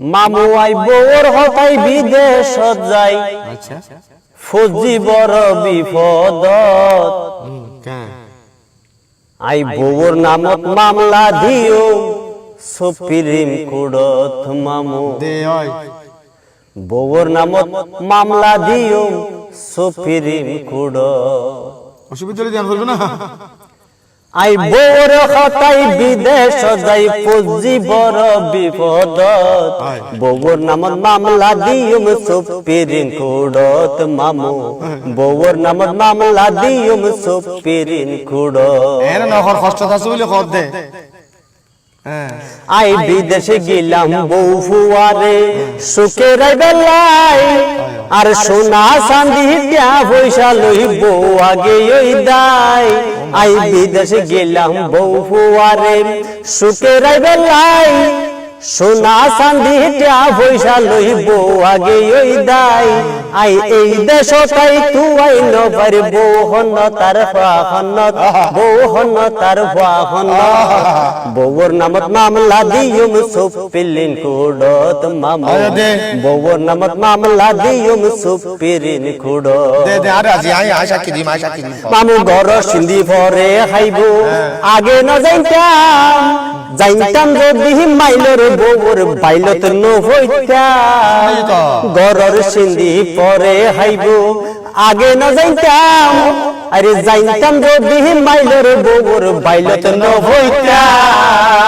মামু আই বউর হতাই বিদেশ যাই আচ্ছা ফৌজি বড় বিপদত আই বউর নামত মামলা দিও সুপ্রিম কোর্টত মামু দে ওই বউর নামত মামলা দিও সুপ্রিম কোর্ট অসুবিধা হলে ধ্যান করবে না আই বউর হতাই বিদেশ যাই ফৌজি বড় বিপদত বউর নামত মামলা দিও সুপ্রিম কোর্টত মামু বউর নামত মামলা দিও সুপ্রিম কোর্ট এর নহর কষ্ট আছে বলে কর দে আই বিদেশে গেলাম বউ ফুয়ারে সুখের বেলায় আর সোনা চাঁদি দিয়া পয়সা লই বউ আগে ওই দায় আই বিদেশে গেলাম বউ ফুয়ারে সুখের বেলায় সোনা চাঁদি দিয়া পয়সা লই বউ আগে ওই দায় আই এই দেশ তাই তুই নবার বউ হন তার ফাহনত বউ হন তার ফাহনত বউর নামত মামলা দিয়ুম সুপ্রিম কোর্টত মামু বউর নামত মামলা দিয়ুম সুপ্রিম কোর্টত দে দে আরে আজি আশা কি দিম মামু ঘর সিন্ধি পরে খাইবো আগে ন যাইতাম যদি মাইলর বউর বাইলত ন হইতাম ঘরের সিন্ধি পরে খাইবো আগে ন যাইতাম আরে যাইতাম যদি মাইলর বউর বাইলত ন হইতাম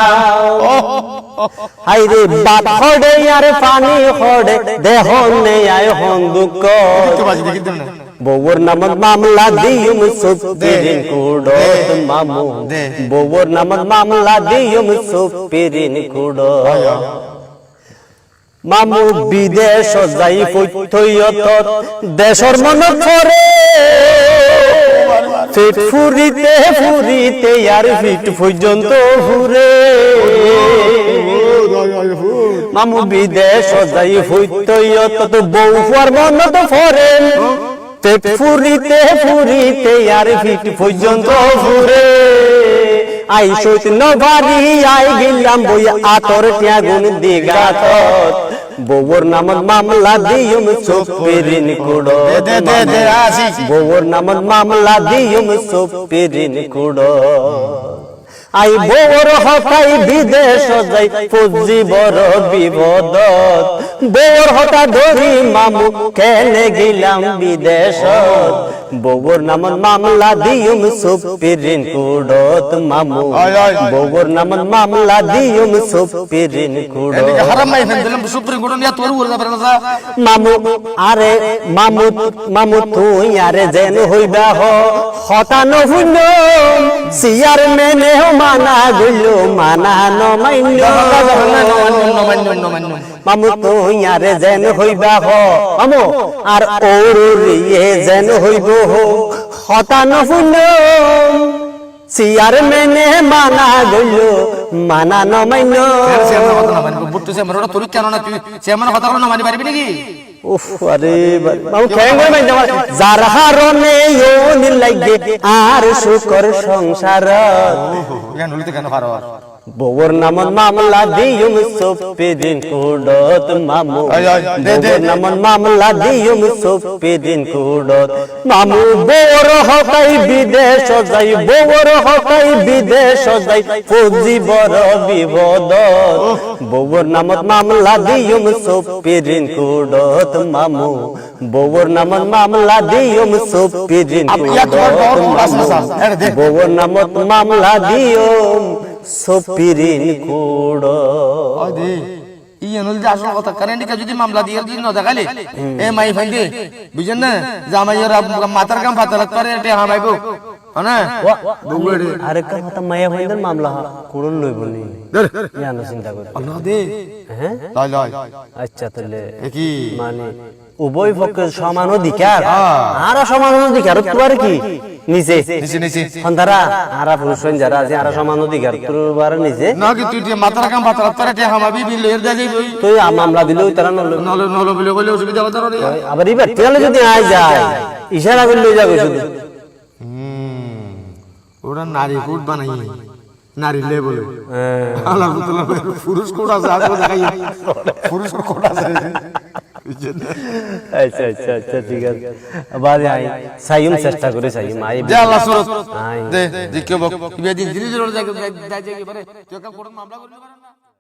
হাইরে বাপ হড়ে আর পানি হড়ে দেহ নেই আয় হন দুঃখ বউর নামত মামলা দিয়ুম সুপ্রিম কোর্টত মামু বউর নামত মামলা দিয়ুম সুপ্রিম কোর্টত মামু বিদেশ যাই পথয়ত দেশর মনত পরে পেট ফুরিতে ফুরিতে আর ফিট পর্যন্ত ফুরে মামু বিদেশ যাই পথয়ত বউ ফুয়ার মনত পরে পেট ফুরিতে ফুরিতে আর ফিট পর্যন্ত ফুরে আই সইত নভারি আই গেলাম বই আতর ত্যাগুন দিগাত বউর নামত মামলা দিয়ুম সুপ্রিম কোর্টত বউর নামত মামলা দিয়ুম সুপ্রিম কোর্টত আই বউর হতাই বিদেশ যাই ফৌজি বড় বিপদত বউর হতা ধরি মামু কেনে গেলাম বিদেশত বউর নামত মামলা দিয়ুম সুপ্রিম কোর্টত মামু বউর নামত মামলা দিয়ুম সুপ্রিম কোর্টত সুপ্রিম কোর্ট নিয়ে তোর উড় যাবে না মামু আরে মামু মামু তুই আরে যেন হইবা হতা নহুন সিয়ার মেনে মানা গইলো মানা নমান্য মামু তুই আরে যেন হইবা মামু আর ওরিয়ে যেন হইব হতা নহুন সিয়ার মেনে মানা গইলো মানা নমান্য তোর কেন না তুই চেয়ারম্যান কথা না মানি পারবি নাকি উফ আরে মামু কেন কই মাইনা যার হারনে ইউনি লাগে আর সুকর সংসার কেন হলিতে কেন পারো বউর নামত মামলা দিয়ুম সুপ্রিম কোর্টত মামু বউর নামত মামলা দিয়ুম সুপ্রিম কোর্টত মামু বউর হতাই বিদেশ যাই বউর হতাই বিদেশ যাই ফৌজি বড় বিপদত বউর নামত মামলা দিয়ুম সুপ্রিম কোর্টত মামু বউর নামত মামলা দিয়ুম সুপ্রিম কোর্টত বউর নামত মামলা দিয়ুম সুপ্রিম কোর্ট ই এনল যে আসল কথা কারেন্টিকা যদি মামলা দিয়ে যদি ন দেখালে এ মাই ফাইন্ডে বুঝেন না জামাইয়ের মাথার কাম ফাতালাত করে এটা হামাইবো না বগুড়ে আরে কা কথা মায়া ফাইন্ডের মামলা কোড়ন লইব নি জানো চিন্তা করে আল্লাহ দে হ্যাঁ লয় লয় আচ্ছা তাহলে কি মানে উভয় পক্ষের সমান অধিকার আর সমান অধিকার তোমার কি নিচে নিচে নিচে হন্দারা আরা পুরুষ যারা আছে আরা সমান অধিকার তোর নিচে না কি তুই মাথার কাম ফাতালাত করে এটা হামাবি বিল এর দাই তুই মামলা দিলেও তারা নলে নলে বিলে কইলে অসুবিধা কথা রে আবার এবার তেলে যদি আয় যায় ইশারা করে লই যাবে শুধু ওরা নারী ফুট বানাই নারী লে বলে আল্লাহ তাআলা পুরুষ কোড আছে আসলে দেখাই পুরুষ কোড আছে আচ্ছা আচ্ছা আচ্ছা ঠিক আছে বাদে আই সাইম চেষ্টা করে সাইম আই যা আল্লাহ সুরত আই দে যে কেউ বিয়ে দিন দিন জোর জায়গা জায়গা পারে কেউ কাম করুন মামলা করতে পারেন না